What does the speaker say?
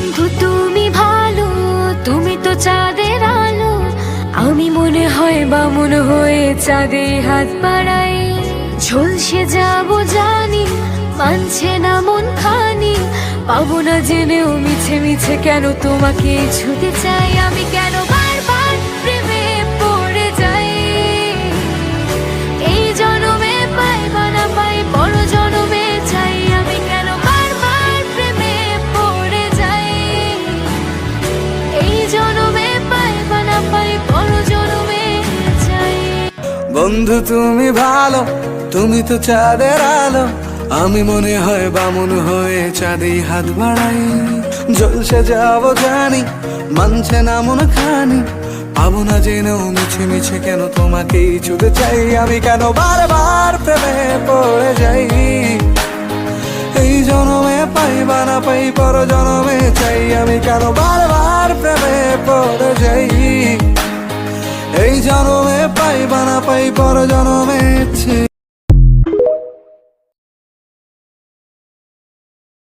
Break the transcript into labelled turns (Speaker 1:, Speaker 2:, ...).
Speaker 1: বন্ধু তুমি ভালো, তুমি তো চাঁদের আলো। আমি মনে হয় বামুন হয়ে চাঁদে হাত বাড়াই। ঝলসে যাব জানি, মানছে না মন খানি। পাবো না জেনেও মিছে মিছে কেন তোমাকে ছুতে চাই। আমি কেন বারবার প্রেমে পড়ে যাই। এই জনমে পাই বা না পাই, পর জনমে চাই। আমি কেন বারবার প্রেমে পড়ে যাই। এই জনমে পাই বা না পাই, পর জনমে চাই।
Speaker 2: বন্ধু তুমি ভালো, তুমি তো চাঁদের আলো। আমি মনে হয় বামুন হয়ে চাঁদে হাত বাড়াই। জলসে যাব জানি, মানছে না মন খানি। পাবো না জেনেও মিছে মিছে কেন তোমাকে ছুতে চাই। আমি কেন বারবার প্রেমে পড়ে যাই। এই জনমে পাই বা না পাই, পর জনমে চাই। আমি কেন বারবার প্রেমে পড়ে যাই। এই জনমে পাই বা না পাই, পর জনমে চাই।